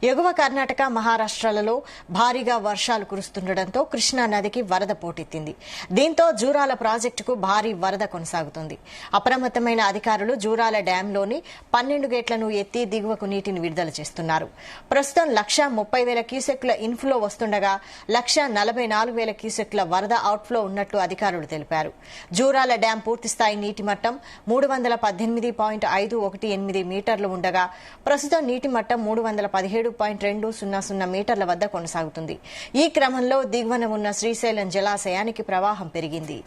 ఎగువ కర్ణాటక మహారాష్ట్రలలో భారీగా వర్షాలు కురుస్తుండటంతో కృష్ణా నదికి వరద పోటెత్తింది. దీంతో జూరాల ప్రాజెక్టుకు భారీ వరద కొనసాగుతుంది. అప్రమత్తమైన అధికారులు జూరాల డ్యాంలోని 12 గేట్లను ఎత్తి దిగువకు నీటిని విడుదల చేస్తున్నారు. ప్రస్తుతం 1,30,000 క్యూసెక్ల ఇన్ఫ్లో వస్తుండగా 1,44,000 క్యూసెక్ల వరద అవుట్ఫ్లో ఉన్నట్లు అధికారులు తెలిపారు. జూరాల డ్యాం పూర్తిస్థాయి నీటి మట్టం 318.518 మీటర్లు ఉండగా ప్రస్తుతం నీటి మట్టం 317.200 మీటర్ల వద్ద కొనసాగుతుంది. ఈ క్రమంలో దిగువన ఉన్న శ్రీశైలం జలాశయానికి ప్రవాహం పెరిగింది.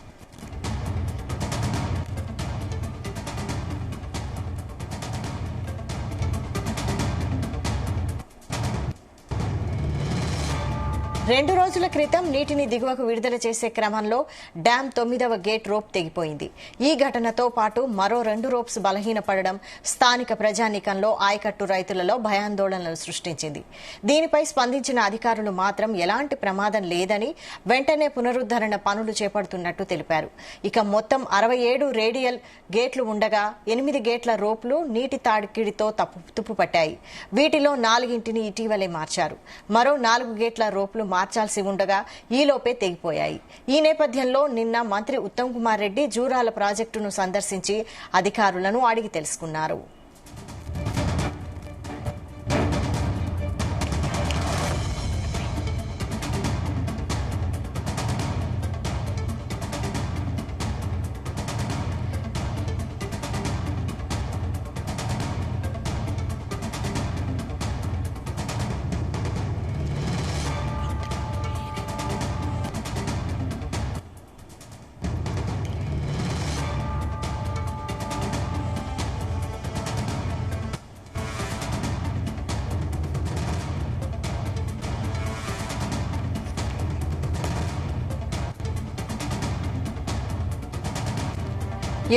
రెండు రోజుల క్రితం నీటిని దిగువకు విడుదల చేసే క్రమంలో డ్యాం 9వ గేట్ రోప్ తెగిపోయింది. ఈ ఘటనతో పాటు మరో 2 రోప్స్ బలహీనపడడం స్థానిక ప్రజానీకంలో ఆయకట్టు రైతులలో భయాందోళనలు సృష్టించింది. దీనిపై స్పందించిన అధికారులు మాత్రం ఎలాంటి ప్రమాదం లేదని వెంటనే పునరుద్దరణ పనులు చేపడుతున్నట్టు తెలిపారు. ఇక మొత్తం 67 రేడియల్ గేట్లు ఉండగా 8 గేట్ల రోప్లు నీటి తాకిడితో తుప్పుపట్టాయి. వీటిలో 4ని ఇటీవలే మార్చారు. మరో 4 గేట్ల రోప్లు మార్చాల్సి ఉండగా ఈలోపే తెగిపోయాయి. ఈ నేపథ్యంలో నిన్న మంత్రి ఉత్తమ్ కుమార్ రెడ్డి జూరాల ప్రాజెక్టును సందర్శించి అధికారులను అడిగి తెలుసుకున్నారు.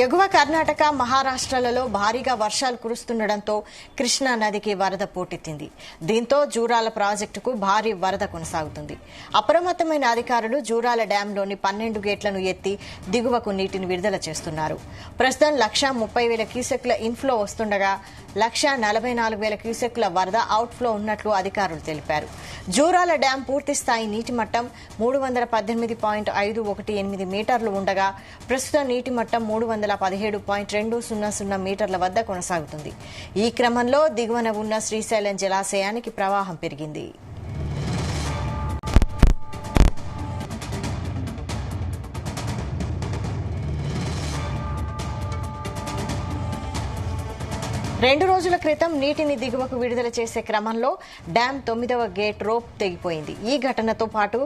ఎగువ కర్ణాటక మహారాష్ట్రలలో భారీగా వర్షాలు కురుస్తుండటంతో కృష్ణా నదికి వరద పోటెత్తింది. దీంతో జూరాల ప్రాజెక్టుకు భారీ వరద కొనసాగుతుంది. అప్రమత్తమైన అధికారులు జూరాల డ్యాంలోని 12 గేట్లను ఎత్తి దిగువకు నీటిని విడుదల చేస్తున్నారు. ప్రస్తుతం 1,30,000 క్యూసెక్ల ఇన్ఫ్లో వస్తుండగా 1,44,000 క్యూసెక్ల వరద అవుట్ఫ్లో ఉన్నట్లు అధికారులు తెలిపారు. జూరాల డ్యాం పూర్తిస్థాయి నీటి మట్టం 318.518 మీటర్లు ఉండగా ప్రస్తుతం నీటి మట్టం 317.200 మీటర్ల వద్ద కొనసాగుతుంది. ఈ క్రమంలో దిగువన ఉన్న శ్రీశైలం జలాశయానికి ప్రవాహం పెరిగింది. రెండు రోజుల క్రితం నీటిని దిగువకు విడుదల చేసే క్రమంలో డ్యాం 9వ గేట్ రోప్ తెగిపోయింది. ఈ ఘటనతో పాటు